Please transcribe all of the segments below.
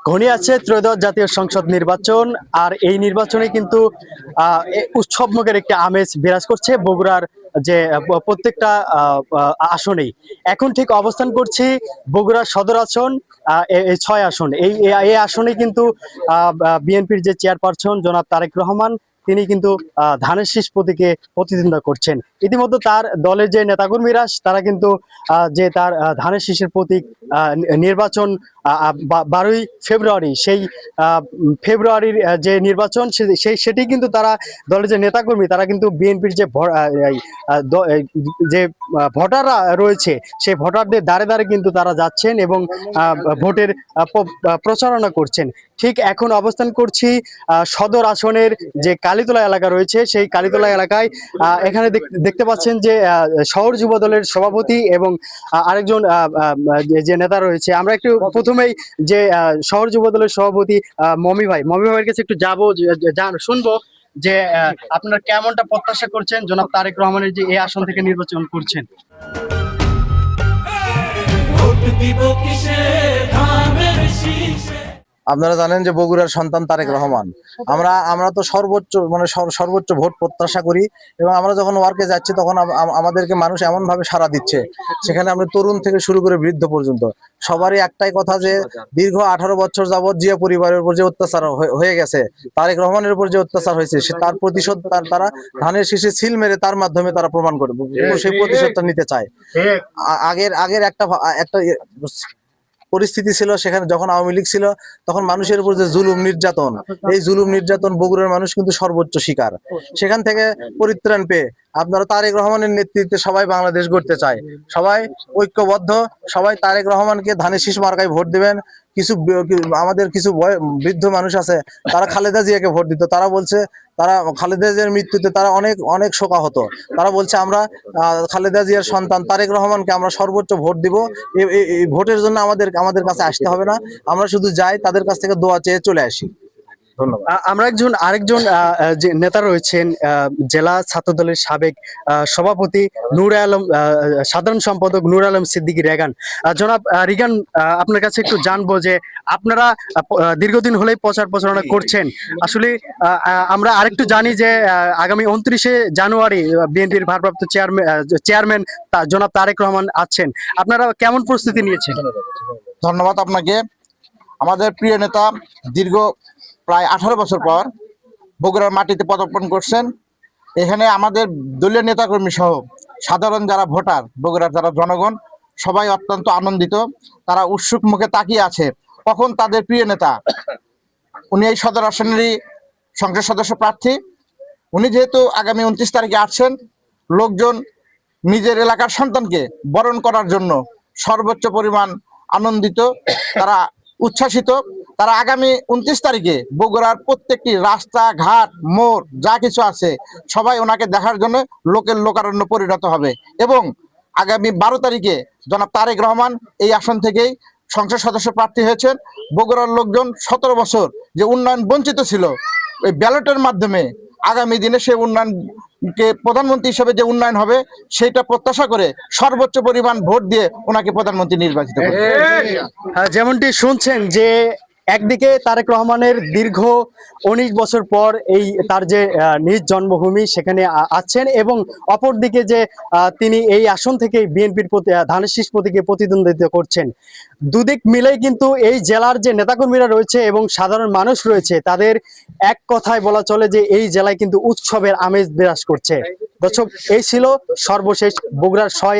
ঘনিয়ে আছে ত্রয়োদশ জাতীয় সংসদ নির্বাচন। আর এই নির্বাচনে কিন্তু উৎসবমুখের একটি আমেজ বিরাজ করছে বগুড়ার যে প্রত্যেকটা আসনেই। এখন ঠিক অবস্থান করছি বগুড়ার সদর আসন, এই 6 আসন। এই আসনে কিন্তু বিএনপির যে চেয়ারপারসন জনাব তারেক রহমান তিনি কিন্তু ধানের শীষ প্রতীকে প্রতিদ্বন্দ্বিতা করছেন। ইতিমধ্যে তার দলের যে নেতাকর্মীরা তারা কিন্তু যে তার ধানের শীষের প্রতীক নির্বাচন 12ই ফেব্রুয়ারি, সেই ফেব্রুয়ারির যে নির্বাচন সেটি কিন্তু তারা দলের যে নেতাকর্মী তারা কিন্তু বিএনপির যে ভোটাররা রয়েছে সেই ভোটারদের দ্বারে দ্বারে কিন্তু তারা যাচ্ছেন এবং ভোটের প্রচারণা করছেন। ঠিক এখন অবস্থান করছি সদর আসনের যে কালীতলা এলাকা রয়েছে সেই কালীতলা এলাকায়। এখানে দেখতে পাচ্ছেন যে শহর যুব দলের সভাপতি এবং আরেকজন যে নেতা রয়েছে। আমরা একটু প্রথমেই যে শহর যুব দলের সভাপতি মমি ভাইয়ের কাছে একটু যাবো, শুনবো যে আপনারা কেমনটা প্রত্যাশা করছেন জনাব তারেক রহমানের যে এই আসন থেকে নির্বাচন করছেন। আপনারা জানেন যে বগুড়ার সন্তান তারেক রহমান, আমরা তো সর্বোচ্চ ভোট প্রত্যাশা করি এবং আমরা যখন ওয়ার্কে যাচ্ছি তখন আমাদেরকে মানুষ এমন ভাবে সাড়া দিচ্ছে, সেখানে আমরা তরুণ থেকে শুরু করে বৃদ্ধ পর্যন্ত সবারই একটাই কথা যে দীর্ঘ 18 বছর যাবৎ জিয়া পরিবারের উপর যে অত্যাচার হয়ে গেছে, তারেক রহমানের উপর যে অত্যাচার হয়েছে তার প্রতিশোধ তারা ধানের শীষে সিল মেরে তার মাধ্যমে তারা প্রমাণ করে সেই প্রতিশোধটা নিতে চায়। আগের একটা পরিস্থিতি ছিল, সেখানে যখন আওয়ামী লীগ ছিল তখন মানুষের উপর যে জুলুম নির্যাতন, এই জুলুম নির্যাতন বগুড়ার মানুষ কিন্তু সর্বোচ্চ শিকার। সেখান থেকে পরিত্রাণ পেয়ে আপনারা তারেক রহমানের নেতৃত্বে সবাই বাংলাদেশ গড়তে চায়, সবাই ঐক্যবদ্ধ, সবাই তারেক রহমানকে ধানের শীষ মার্কায় ভোট দিবেন। আমাদের কিছু বৃদ্ধ মানুষ আছে তারা খালেদা জিয়াকে ভোট দিত, তারা বলছে তারা খালেদা জিয়ার মৃত্যুতে তারা অনেক শোকাহত। তারা বলছে আমরা খালেদা জিয়ার সন্তান তারেক রহমানকে আমরা সর্বোচ্চ ভোট দিব, এই ভোটের জন্য আমাদের কাছে আসতে হবে না, আমরা শুধু যাই তাদের কাছ থেকে দোয়া চেয়ে চলে আসি। আমরা আরেকজন যে নেতা রয়েছেন জেলা ছাত্র দলের সাবেক সভাপতি নূর আলম, সাধারণ সম্পাদক নূর আলম সিদ্দিকী রেগান। জনাব রিগান, আপনার কাছে একটু জানবো যে আপনারা দীর্ঘদিন হলেই প্রচারণা করছেন। আসলে আমরা আরেকটু জানি যে আগামী 29শে জানুয়ারি বিএনপির ভারপ্রাপ্ত চেয়ারম্যান জনাব তারেক রহমান আছেন, আপনারা কেমন প্রস্তুতি নিয়েছেন? ধন্যবাদ আপনাকে। আমাদের প্রিয় নেতা দীর্ঘ প্রায় 18 বছর পর বগুড়ার মাটিতে পদার্পণ করছেন। এখানে আমাদের দলীয় নেতাকর্মী সহ সাধারণ যারা ভোটার, বগুড়ার যারা জনগণ সবাই অত্যন্ত আনন্দিত। তারা উৎসুক মুখে তাকিয়ে আছে কখন তাদের প্রিয় নেতা, উনি এই সদর আসনেরই সংসদ সদস্য প্রার্থী, উনি যেহেতু আগামী 29 তারিখে আসছেন, লোকজন নিজের এলাকার সন্তানকে বরণ করার জন্য সর্বোচ্চ পরিমাণ আনন্দিত, তারা উচ্ছ্বাসিত। তারা আগামী 29 তারিখে বগুড়ার প্রত্যেকটি রাস্তা ঘাট মোড় যা কিছু আছে সবাই ওনাকে দেখার জন্য লোকের লোকারণ্য পরিণত হবে। এবং আগামী 12 তারিখে জনাব তারেক রহমান এই আসন থেকেই সংসদ সদস্য প্রার্থী হয়েছেন। বগুড়ার লোকজন 17 বছর যে উন্নয়ন বঞ্চিত ছিল, এই ব্যালটের মাধ্যমে আগামী দিনে সেই উন্নয়নকে প্রধানমন্ত্রী হিসেবে যে উন্নয়ন হবে সেটা প্রত্যাশা করে সর্বোচ্চ পরিমাণ ভোট দিয়ে ওনাকে প্রধানমন্ত্রী নির্বাচিত করবে। যেমনটি শুনছেন যে একদিকে তারেক রহমানের দীর্ঘ 19 বছর পর তার যে নিজ জন্মভূমি সেখানে আছেন, এবং অপরদিকে যে তিনি এই আসন থেকে বিএনপির ধানের শীষ প্রতীকে প্রতিদ্বন্দ্বিতা করছেন। দুদিক মিলেই কিন্তু এই জেলার যে নেতাকর্মীরা রয়েছে এবং সাধারণ মানুষ রয়েছে তাদের এক কথায় বলা চলে যে এই জেলায় কিন্তু উৎসবের আমেজ বিরাজ করছে। দর্শক, এই ছিল সর্বশেষ বগুড়ার 6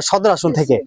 সদর আসন থেকে।